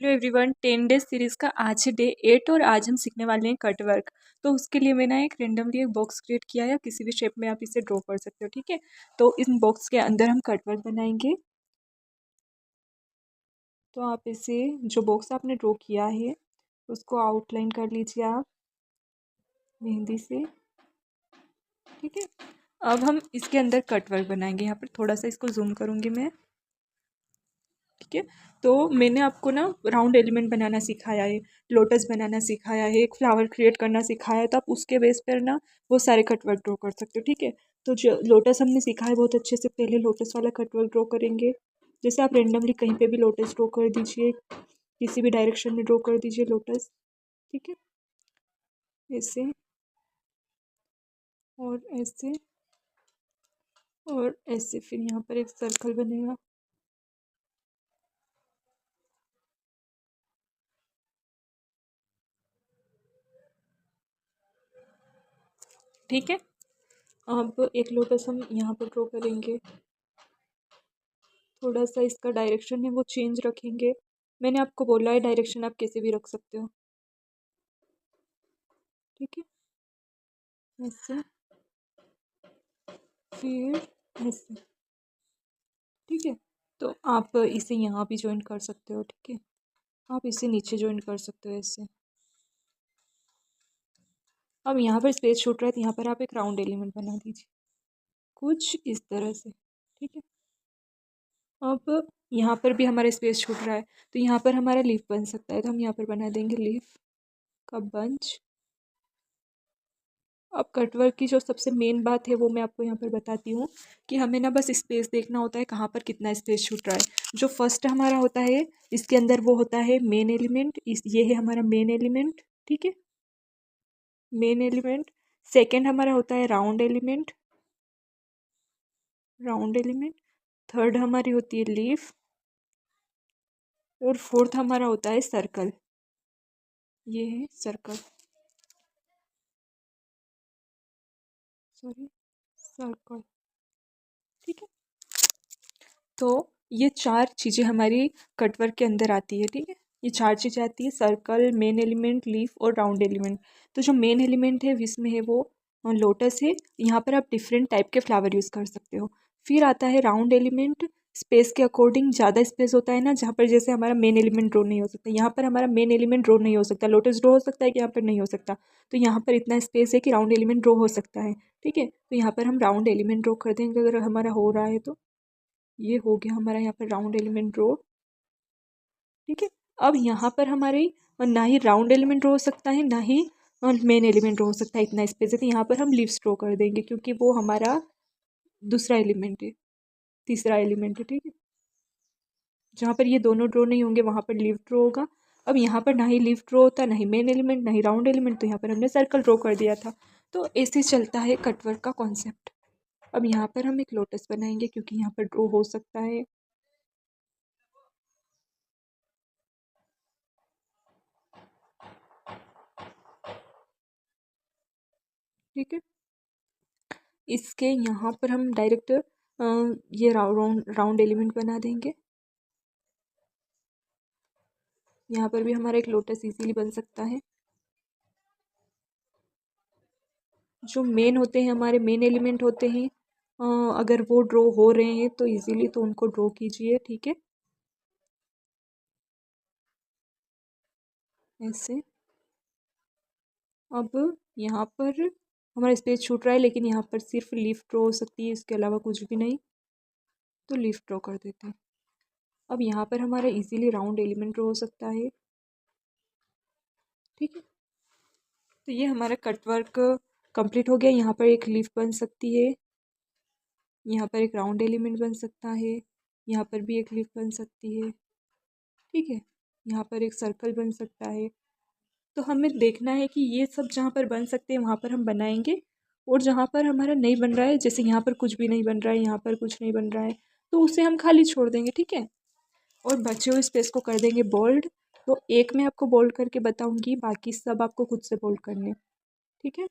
Hello everyone, 10 days series का आज है डे 8 और आज हम सीखने वाले हैं कट वर्क। तो उसके लिए मैंने एक रेंडमली एक बॉक्स क्रिएट किया है, किसी भी शेप में आप इसे ड्रॉ कर सकते हो। ठीक है, तो इन बॉक्स के अंदर हम कट वर्क बनाएंगे। तो आप इसे जो बॉक्स आपने ड्रॉ किया है उसको आउटलाइन कर लीजिए आप मेहंदी से। ठीक है, अब हम इसके अंदर कट वर्क बनाएंगे। यहाँ पर थोड़ा सा इसको जूम करूँगी मैं। ठीक है, तो मैंने आपको ना राउंड एलिमेंट बनाना सिखाया है, लोटस बनाना सिखाया है, एक फ्लावर क्रिएट करना सिखाया है। तो आप उसके बेस पर ना वो सारे कटवर्क ड्रॉ कर सकते हो। ठीक है, तो जो लोटस हमने सीखा है बहुत अच्छे से, पहले लोटस वाला कटवर्क ड्रॉ करेंगे। जैसे आप रेंडमली कहीं पे भी लोटस ड्रॉ कर दीजिए, किसी भी डायरेक्शन में ड्रॉ कर दीजिए लोटस। ठीक है, ऐसे और ऐसे और ऐसे, फिर यहाँ पर एक सर्कल बनेगा। ठीक है, अब एक लोटस हम यहाँ पर ड्रॉ करेंगे। थोड़ा सा इसका डायरेक्शन है वो चेंज रखेंगे। मैंने आपको बोला है डायरेक्शन आप कैसे भी रख सकते हो। ठीक है, ऐसे फिर ऐसे। ठीक है, तो आप इसे यहाँ भी ज्वाइन कर सकते हो। ठीक है, आप इसे नीचे ज्वाइन कर सकते हो ऐसे। अब यहाँ पर स्पेस छूट रहा है तो यहाँ पर आप एक राउंड एलिमेंट बना दीजिए कुछ इस तरह से। ठीक है, अब यहाँ पर भी हमारा स्पेस छूट रहा है तो यहाँ पर हमारा लीफ बन सकता है, तो हम यहाँ पर बना देंगे लीफ का बंच। अब कटवर्क की जो सबसे मेन बात है वो मैं आपको यहाँ पर बताती हूँ कि हमें ना बस स्पेस देखना होता है, कहाँ पर कितना स्पेस छूट रहा है। जो फर्स्ट हमारा होता है इसके अंदर वो होता है मेन एलिमेंट, इस ये है हमारा मेन एलिमेंट। ठीक है, मेन एलिमेंट। सेकंड हमारा होता है round element, round element. Third हमारी होती है लीफ और फोर्थ हमारा होता है सर्कल। ये है सर्कल, सॉरी सर्कल। ठीक है, तो ये चार चीज़ें हमारी कटवर्क के अंदर आती है। ठीक है, ये चार चीज़ें आती है, सर्कल, मेन एलिमेंट, लीफ और राउंड एलिमेंट। तो जो मेन एलिमेंट है इसमें है वो लोटस है। यहाँ पर आप डिफरेंट टाइप के फ्लावर यूज़ कर सकते हो। फिर आता है राउंड एलिमेंट। स्पेस के अकॉर्डिंग ज़्यादा स्पेस होता है ना, जहाँ पर जैसे हमारा मेन एलिमेंट ड्रॉ नहीं हो सकता, यहाँ पर हमारा मेन एलिमेंट ड्रॉ नहीं हो सकता। लोटस ड्रॉ हो सकता है कि यहाँ पर नहीं हो सकता, तो यहाँ पर इतना स्पेस है कि राउंड एलिमेंट ड्रॉ हो सकता है। ठीक है, तो यहाँ पर हम राउंड एलिमेंट ड्रॉ कर देंगे अगर हमारा हो रहा है तो। ये हो गया हमारा यहाँ पर राउंड एलिमेंट ड्रॉ। ठीक है, अब यहाँ पर हमारे ना ही राउंड एलिमेंट ड्रॉ हो सकता है ना ही मेन एलिमेंट ड्रॉ हो सकता है, इतना स्पेस है। तो यहाँ पर हम लीव्स ड्रॉ कर देंगे क्योंकि वो हमारा दूसरा एलिमेंट है, तीसरा एलिमेंट है। ठीक है, जहाँ पर ये दोनों ड्रॉ नहीं होंगे वहाँ पर लीव ड्रॉ होगा। अब यहाँ पर ना ही लीव ड्रॉ होता, ना ही मेन एलिमेंट, ना ही राउंड एलिमेंट, तो यहाँ पर हमने सर्कल ड्रॉ कर दिया था। तो ऐसे चलता है कटवर्क का कॉन्सेप्ट। अब यहाँ पर हम एक लोटस बनाएंगे क्योंकि यहाँ पर ड्रॉ हो सकता है। ठीक है, इसके यहाँ पर हम डायरेक्ट ये राउंड राउंड एलिमेंट बना देंगे। यहाँ पर भी हमारा एक लोटस इजीली बन सकता है। जो मेन होते हैं हमारे मेन एलिमेंट होते हैं, अगर वो ड्रॉ हो रहे हैं तो इजीली तो उनको ड्रॉ कीजिए। ठीक है, ऐसे। अब यहाँ पर हमारा स्पेस छूट रहा है लेकिन यहाँ पर सिर्फ लीफ ड्रॉ हो सकती है, इसके अलावा कुछ भी नहीं, तो लीफ ड्रॉ कर देते हैं। अब यहाँ पर हमारा इजीली राउंड एलिमेंट ड्रॉ हो सकता है। ठीक है, तो ये हमारा कटवर्क कंप्लीट हो गया। यहाँ पर एक लीफ बन सकती है, यहाँ पर एक राउंड एलिमेंट बन सकता है, यहाँ पर भी एक लीफ बन सकती है। ठीक है, यहाँ पर एक सर्कल बन सकता है। तो हमें देखना है कि ये सब जहाँ पर बन सकते हैं वहाँ पर हम बनाएंगे, और जहाँ पर हमारा नहीं बन रहा है, जैसे यहाँ पर कुछ भी नहीं बन रहा है, यहाँ पर कुछ नहीं बन रहा है, तो उसे हम खाली छोड़ देंगे। ठीक है, और बचे हुए स्पेस को कर देंगे बोल्ड। तो एक मैं आपको बोल्ड करके बताऊंगी, बाकी सब आपको खुद से बोल्ड करने। ठीक है,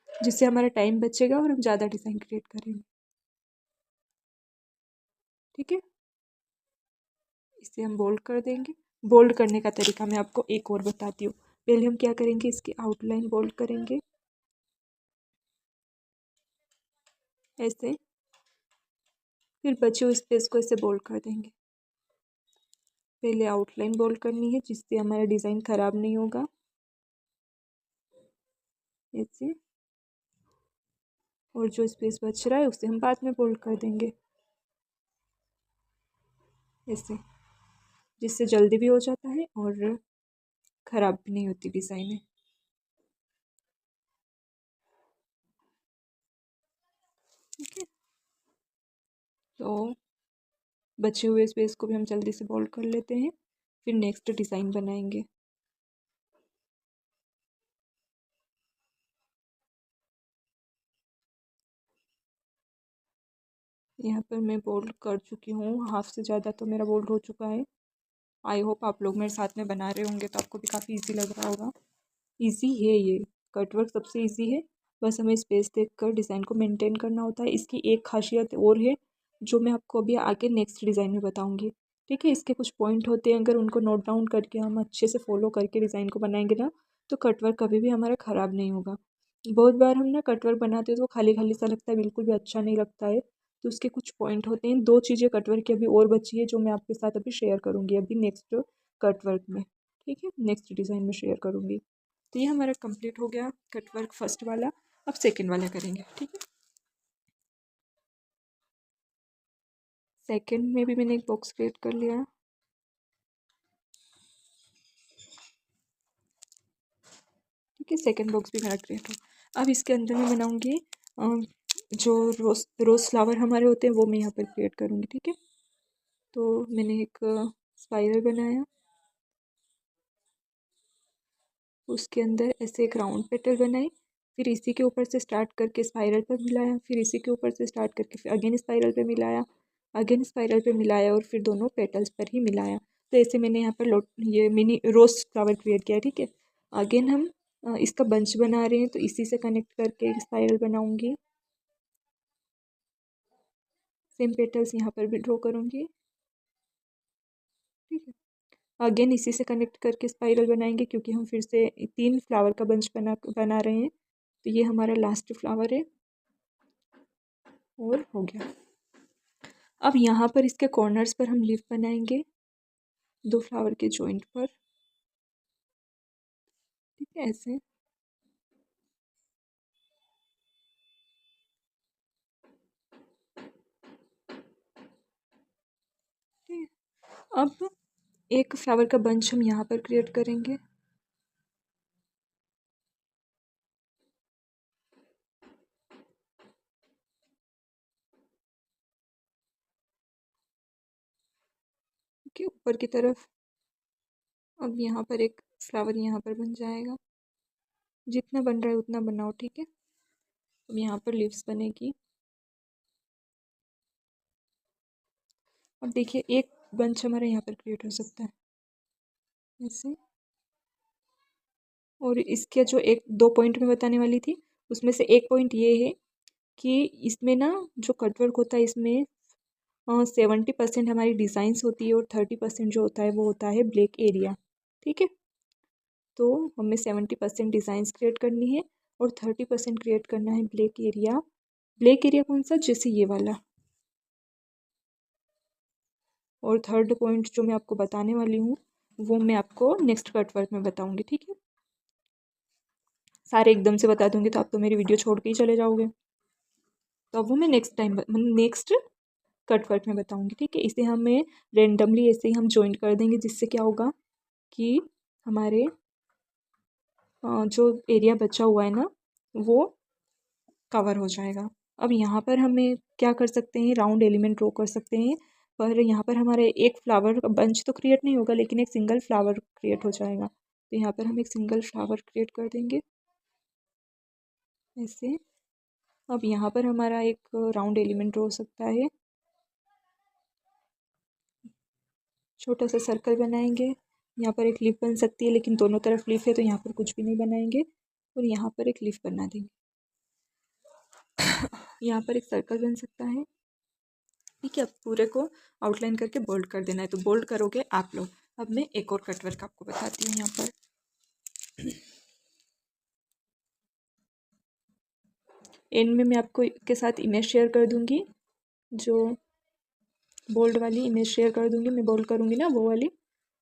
जिससे हमारा टाइम बचेगा और हम ज़्यादा डिज़ाइन क्रिएट करेंगे। ठीक है, इसे हम बोल्ड कर देंगे। बोल्ड करने का तरीका मैं आपको एक और बताती हूँ। पहले हम क्या करेंगे, इसकी आउटलाइन बोल्ड करेंगे ऐसे, फिर बचे हुए स्पेस को ऐसे बोल्ड कर देंगे। पहले आउटलाइन बोल्ड करनी है जिससे हमारा डिज़ाइन ख़राब नहीं होगा ऐसे, और जो स्पेस बच रहा है उसे हम बाद में बोल्ड कर देंगे ऐसे, जिससे जल्दी भी हो जाता है और ख़राब भी नहीं होती डिज़ाइन। ठीक है, तो बचे हुए स्पेस को भी हम जल्दी से बोल्ड कर लेते हैं, फिर नेक्स्ट डिज़ाइन बनाएंगे। यहाँ पर मैं बोल्ड कर चुकी हूँ, हाफ से ज़्यादा तो मेरा बोल्ड हो चुका है। आई होप आप लोग मेरे साथ में बना रहे होंगे तो आपको भी काफ़ी इजी लग रहा होगा। इजी है ये, कटवर्क सबसे इजी है, बस हमें स्पेस देखकर डिज़ाइन को मेंटेन करना होता है। इसकी एक खासियत और है जो मैं आपको अभी आगे नेक्स्ट डिज़ाइन में बताऊंगी। ठीक है, इसके कुछ पॉइंट होते हैं, अगर उनको नोट डाउन करके हम अच्छे से फॉलो करके डिज़ाइन को बनाएंगे ना, तो कटवर्क कभी भी हमारा ख़राब नहीं होगा। बहुत बार हम ना कटवर्क बनाते हैं तो खाली खाली सा लगता है, बिल्कुल भी अच्छा नहीं लगता है। तो उसके कुछ पॉइंट होते हैं। दो चीज़ें कटवर्क की अभी और बची है जो मैं आपके साथ अभी शेयर करूँगी अभी नेक्स्ट कटवर्क में। ठीक है, नेक्स्ट डिज़ाइन में शेयर करूँगी। तो ये हमारा कंप्लीट हो गया कटवर्क फर्स्ट वाला। अब सेकंड वाला करेंगे। ठीक है, सेकंड में भी मैंने एक बॉक्स क्रिएट कर लिया। ठीक है, सेकंड बॉक्स भी मेरा क्रिएट हो। अब इसके अंदर मैं बनाऊंगी जो रोज़ फ्लावर हमारे होते हैं वो मैं यहाँ पर क्रिएट करूँगी। ठीक है, तो मैंने एक स्पाइरल बनाया, उसके अंदर ऐसे एक राउंड पेटल बनाई, फिर इसी के ऊपर से स्टार्ट करके स्पाइरल पर मिलाया, फिर इसी के ऊपर से स्टार्ट करके फिर अगेन स्पाइरल पे मिलाया, अगेन स्पाइरल पे मिलाया और फिर दोनों पेटल्स पर ही मिलाया। तो ऐसे मैंने यहाँ पर ये मिनी रोज़ फ्लावर क्रिएट किया। ठीक है, अगेन हम इसका बंच बना रहे हैं तो इसी से कनेक्ट करके एक स्पाइरल बनाऊँगी। सेम पेटल्स यहाँ पर भी ड्रॉ करूँगी। ठीक है, अगेन इसी से कनेक्ट करके स्पाइरल बनाएंगे क्योंकि हम फिर से 3 फ्लावर का बंच बना रहे हैं। तो ये हमारा लास्ट फ्लावर है और हो गया। अब यहाँ पर इसके कॉर्नर्स पर हम लीफ बनाएंगे 2 फ्लावर के जॉइंट पर। ठीक है, ऐसे ठीक है। अब एक फ्लावर का बंच हम यहाँ पर क्रिएट करेंगे। ठीक है, ऊपर की तरफ। अब यहाँ पर एक फ्लावर यहाँ पर बन जाएगा, जितना बन रहा है उतना बनाओ। ठीक है, अब यहाँ पर लीव्स बनेगी। अब देखिए एक बंच हमारा यहाँ पर क्रिएट हो सकता है ऐसे, और इसके जो एक दो पॉइंट में बताने वाली थी उसमें से एक पॉइंट ये है कि इसमें ना जो कटवर्क होता है इसमें 70% हमारी डिज़ाइंस होती है और 30% जो होता है वो होता है ब्लैक एरिया। ठीक है, तो हमें 70% डिज़ाइंस क्रिएट करनी है और 30% क्रिएट करना है ब्लैक एरिया। ब्लैक एरिया कौन सा, जैसे ये वाला। और थर्ड पॉइंट जो मैं आपको बताने वाली हूँ वो मैं आपको नेक्स्ट कटवर्क में बताऊँगी। ठीक है, सारे एकदम से बता दूँगी तो आप तो मेरी वीडियो छोड़ के ही चले जाओगे, तो अब वो मैं नेक्स्ट टाइम नेक्स्ट कटवर्क में बताऊँगी। ठीक है, इसे हमें रेंडमली ऐसे ही हम जॉइंट कर देंगे जिससे क्या होगा कि हमारे जो एरिया बचा हुआ है ना वो कवर हो जाएगा। अब यहाँ पर हमें क्या कर सकते हैं, राउंड एलिमेंट ड्रॉ कर सकते हैं, पर यहाँ पर हमारे एक फ्लावर बंच तो क्रिएट नहीं होगा लेकिन एक सिंगल फ्लावर क्रिएट हो जाएगा। तो यहाँ पर हम एक सिंगल फ्लावर क्रिएट कर देंगे ऐसे। अब यहाँ पर हमारा एक राउंड एलिमेंट ड्रॉ हो सकता है, छोटा सा सर्कल बनाएंगे। यहाँ पर एक लीफ बन सकती है लेकिन दोनों तरफ लीफ है तो यहाँ पर कुछ भी नहीं बनाएंगे, और यहाँ पर एक लीफ बना देंगे। यहाँ पर एक सर्कल बन सकता है। ठीक है, अब पूरे को आउटलाइन करके बोल्ड कर देना है, तो बोल्ड करोगे आप लोग। अब मैं एक और कटवर्क आपको बताती हूँ यहाँ पर। एंड में मैं आपको के साथ इमेज शेयर कर दूँगी, जो बोल्ड वाली इमेज शेयर कर दूँगी, मैं बोल्ड करूँगी ना वो वाली,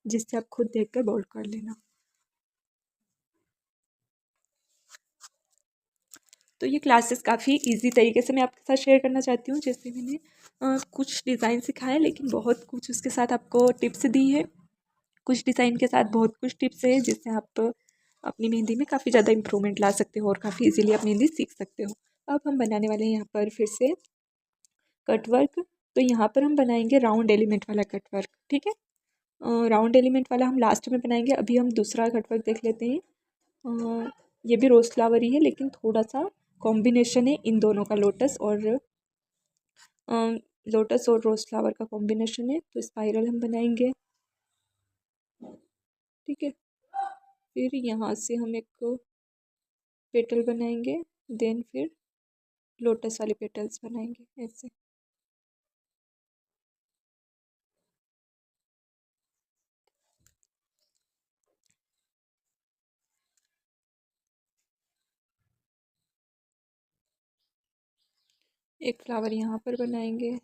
जिससे आप खुद देख कर बोल्ड कर लेना। तो ये क्लासेस काफ़ी इजी तरीके से मैं आपके साथ शेयर करना चाहती हूँ। जैसे मैंने कुछ डिज़ाइन सिखाया, लेकिन बहुत कुछ उसके साथ आपको टिप्स दी है। कुछ डिज़ाइन के साथ बहुत कुछ टिप्स है, जिससे आप अपनी मेहंदी में काफ़ी ज़्यादा इम्प्रूवमेंट ला सकते हो और काफ़ी इजीली आप मेहंदी सीख सकते हो। अब हम बनाने वाले हैं यहाँ पर फिर से कटवर्क। तो यहाँ पर हम बनाएंगे राउंड एलिमेंट वाला कटवर्क, ठीक है। राउंड एलिमेंट वाला हम लास्ट में बनाएंगे। अभी हम दूसरा कटवर्क देख लेते हैं। ये भी रोज़ फ्लावर ही है, लेकिन थोड़ा सा कॉम्बिनेशन है इन दोनों का, लोटस और रोज़ फ्लावर का कॉम्बिनेशन है। तो स्पाइरल हम बनाएंगे, ठीक है। फिर यहाँ से हम एक पेटल बनाएंगे, देन फिर लोटस वाले पेटल्स बनाएंगे ऐसे। एक फ्लावर यहाँ पर बनाएंगे,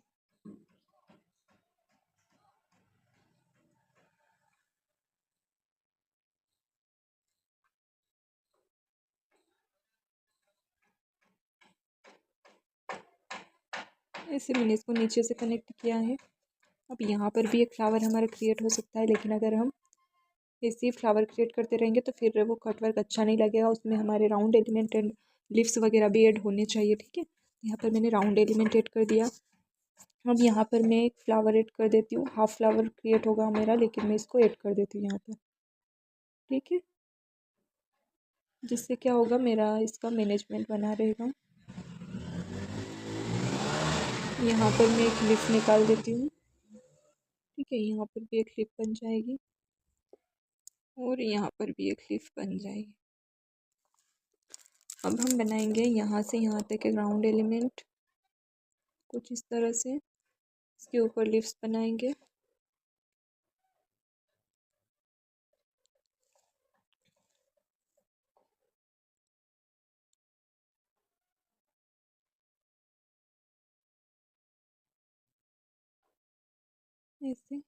ऐसे मैंने इसको नीचे से कनेक्ट किया है। अब यहाँ पर भी एक फ्लावर हमारा क्रिएट हो सकता है, लेकिन अगर हम ऐसे ही फ्लावर क्रिएट करते रहेंगे तो फिर वो कटवर्क अच्छा नहीं लगेगा। उसमें हमारे राउंड एलिमेंट एंड लिप्स वगैरह भी ऐड होने चाहिए, ठीक है। यहाँ पर मैंने राउंड एलिमेंट ऐड कर दिया। अब यहाँ पर मैं एक फ्लावर ऐड कर देती हूँ। हाफ फ्लावर क्रिएट होगा मेरा, लेकिन मैं इसको ऐड कर देती हूँ यहाँ पर, ठीक है। जिससे क्या होगा, मेरा इसका मैनेजमेंट बना रहेगा। यहाँ पर मैं एक लिप निकाल देती हूँ, ठीक है। यहाँ पर भी एक लिप बन जाएगी और यहाँ पर भी एक लिप बन जाएगी। अब हम बनाएंगे यहाँ से यहाँ तक एक राउंड एलिमेंट, कुछ इस तरह से। इसके ऊपर लिप्स बनाएंगे, ऐसे।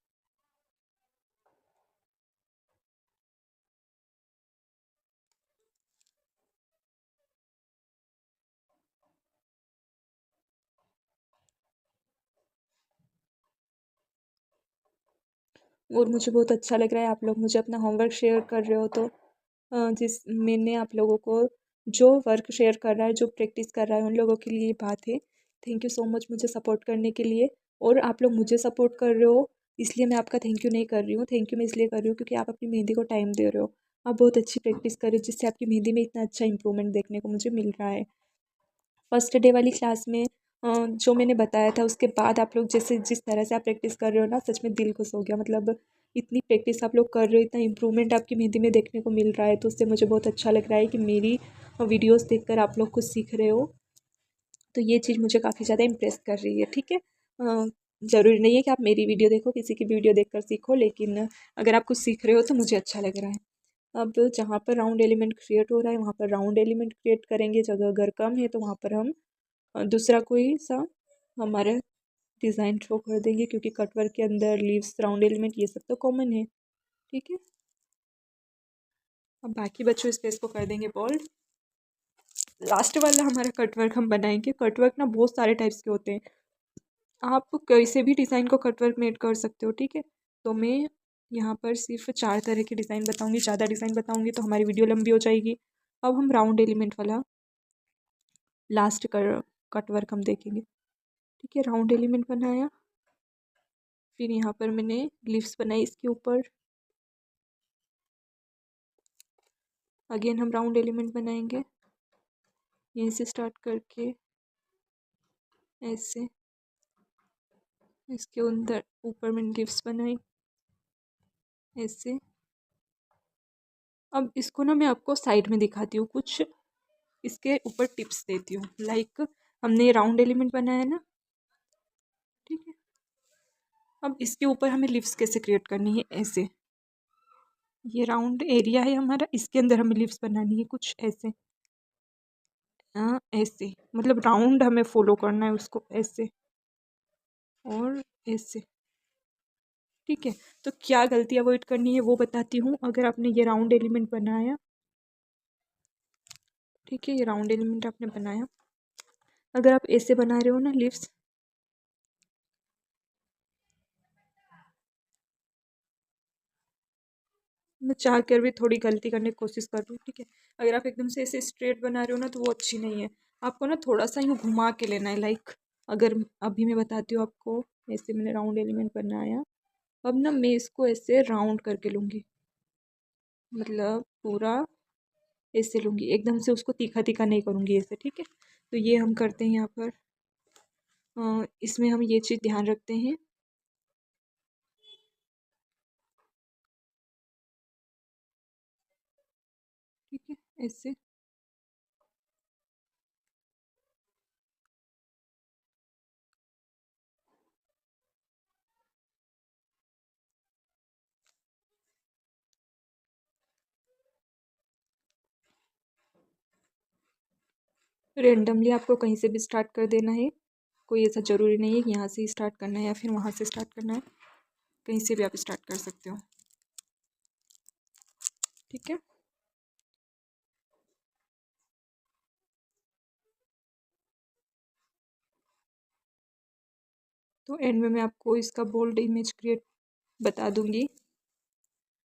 और मुझे बहुत अच्छा लग रहा है, आप लोग मुझे अपना होमवर्क शेयर कर रहे हो। तो जिस मैंने आप लोगों को जो वर्क शेयर कर रहा है, जो प्रैक्टिस कर रहा है, उन लोगों के लिए बात है। थैंक यू सो मच मुझे सपोर्ट करने के लिए। और आप लोग मुझे सपोर्ट कर रहे हो, इसलिए मैं आपका थैंक यू नहीं कर रही हूँ। थैंक यू मैं इसलिए कर रही हूँ क्योंकि आप अपनी मेहंदी को टाइम दे रहे हो। आप बहुत अच्छी प्रैक्टिस कर रहे हो, जिससे आपकी मेहंदी में इतना अच्छा इंप्रूवमेंट देखने को मुझे मिल रहा है। फर्स्ट डे वाली क्लास में जो मैंने बताया था, उसके बाद आप लोग जैसे जिस तरह से आप प्रैक्टिस कर रहे हो ना, सच में दिल खुश हो गया। मतलब इतनी प्रैक्टिस आप लोग कर रहे हो, इतना इम्प्रूवमेंट आपकी मेहंदी में देखने को मिल रहा है, तो उससे मुझे बहुत अच्छा लग रहा है कि मेरी वीडियोस देखकर आप लोग कुछ सीख रहे हो। तो ये चीज़ मुझे काफ़ी ज़्यादा इम्प्रेस कर रही है, ठीक है। ज़रूरी नहीं है कि आप मेरी वीडियो देखो, किसी की वीडियो देखकर सीखो, लेकिन अगर आप कुछ सीख रहे हो तो मुझे अच्छा लग रहा है। अब जहाँ पर राउंड एलिमेंट क्रिएट हो रहा है, वहाँ पर राउंड एलिमेंट क्रिएट करेंगे। जगह अगर कम है तो वहाँ पर हम दूसरा कोई सा हमारा डिज़ाइन शो कर देंगे, क्योंकि कटवर्क के अंदर लीव्स, राउंड एलिमेंट ये सब तो कॉमन है, ठीक है। अब बाकी बच्चों स्पेस को कर देंगे बोल्ड। लास्ट वाला हमारा कटवर्क हम बनाएंगे। कटवर्क ना बहुत सारे टाइप्स के होते हैं, आप कैसे भी डिज़ाइन को कटवर्क में ऐड कर सकते हो, ठीक है। तो मैं यहाँ पर सिर्फ 4 तरह के डिज़ाइन बताऊँगी। ज़्यादा डिज़ाइन बताऊँगी तो हमारी वीडियो लंबी हो जाएगी। अब हम राउंड एलिमेंट वाला लास्ट कटवर्क हम देखेंगे, ठीक है। राउंड एलिमेंट बनाया, फिर यहाँ पर मैंने लीव्स बनाई इसके ऊपर। अगेन हम राउंड एलिमेंट बनाएंगे, यहीं से स्टार्ट करके ऐसे। इसके अंदर ऊपर मैंने लीव्स बनाई ऐसे। अब इसको ना मैं आपको साइड में दिखाती हूँ, कुछ इसके ऊपर टिप्स देती हूँ। लाइक हमने राउंड एलिमेंट बनाया ना, ठीक है। अब इसके ऊपर हमें लिप्स कैसे क्रिएट करनी है, ऐसे। ये राउंड एरिया है हमारा, इसके अंदर हमें लीव्स बनानी है कुछ ऐसे। हाँ ऐसे, मतलब राउंड हमें फॉलो करना है उसको, ऐसे और ऐसे। ठीक है, तो क्या गलती अवॉइड करनी है वो बताती हूँ। अगर आपने ये राउंड एलिमेंट बनाया, ठीक है, ये राउंड एलिमेंट आपने बनाया, अगर आप ऐसे बना रहे हो ना लीव्स, मैं चाह कर भी थोड़ी गलती करने की कोशिश कर रही हूँ, ठीक है। अगर आप एकदम से ऐसे स्ट्रेट बना रहे हो ना तो वो अच्छी नहीं है, आपको ना थोड़ा सा यूँ घुमा के लेना है। लाइक अगर अभी मैं बताती हूँ आपको, ऐसे मैंने राउंड एलिमेंट बनाया, अब ना मैं इसको ऐसे राउंड करके लूँगी, मतलब पूरा ऐसे लूँगी, एकदम से उसको तीखा तीखा नहीं करूँगी ऐसे, ठीक है। तो ये हम करते हैं यहाँ पर, इसमें हम ये चीज़ ध्यान रखते हैं। ठीक है, ऐसे रेंडमली आपको कहीं से भी स्टार्ट कर देना है, कोई ऐसा ज़रूरी नहीं है कि यहाँ से ही स्टार्ट करना है या फिर वहाँ से स्टार्ट करना है, कहीं से भी आप स्टार्ट कर सकते हो। ठीक है, तो एंड में मैं आपको इसका बोल्ड इमेज क्रिएट बता दूंगी।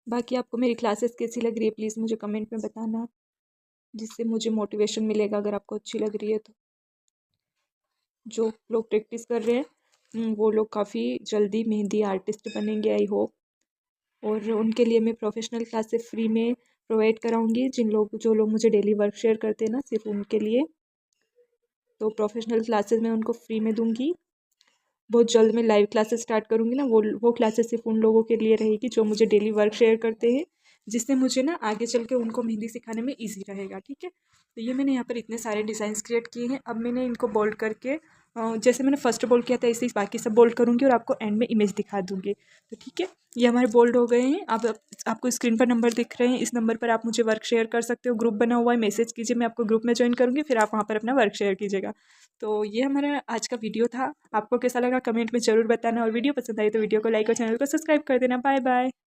बाकी आपको मेरी क्लासेस कैसी लग रही है प्लीज़ मुझे कमेंट में बताना, जिससे मुझे मोटिवेशन मिलेगा अगर आपको अच्छी लग रही है तो। जो लोग प्रैक्टिस कर रहे हैं वो लोग काफ़ी जल्दी मेहंदी आर्टिस्ट बनेंगे आई होप। और उनके लिए मैं प्रोफेशनल क्लासेस फ्री में प्रोवाइड कराऊंगी, जो लोग मुझे डेली वर्क शेयर करते हैं ना, सिर्फ उनके लिए। तो प्रोफेशनल क्लासेस मैं उनको फ्री में दूंगी। बहुत जल्द मैं लाइव क्लासेस स्टार्ट करूँगी ना, वो क्लासेस सिर्फ उन लोगों के लिए रहेगी जो मुझे डेली वर्क शेयर करते हैं, जिससे मुझे ना आगे चल के उनको मेहंदी सिखाने में ईजी रहेगा। ठीक है, तो ये मैंने यहाँ पर इतने सारे डिज़ाइंस क्रिएट किए हैं। अब मैंने इनको बोल्ड करके जैसे मैंने फर्स्ट बोल्ड किया था ऐसे ही बाकी सब बोल्ड करूँगी और आपको एंड में इमेज दिखा दूँगी। तो ठीक है, ये हमारे बोल्ड हो गए हैं। अब आपको स्क्रीन पर नंबर दिख रहे हैं, इस नंबर पर आप मुझे वर्क शेयर कर सकते हो। ग्रुप बना हुआ है, मैसेज कीजिए, मैं आपको ग्रुप में ज्वाइन करूँगी, फिर आप वहाँ पर अपना वर्क शेयर कीजिएगा। तो ये हमारा आज का वीडियो था, आपको कैसा लगा कमेंट में ज़रूर बताना, और वीडियो पसंद आई तो वीडियो को लाइक और चैनल को सब्सक्राइब कर देना। Bye bye.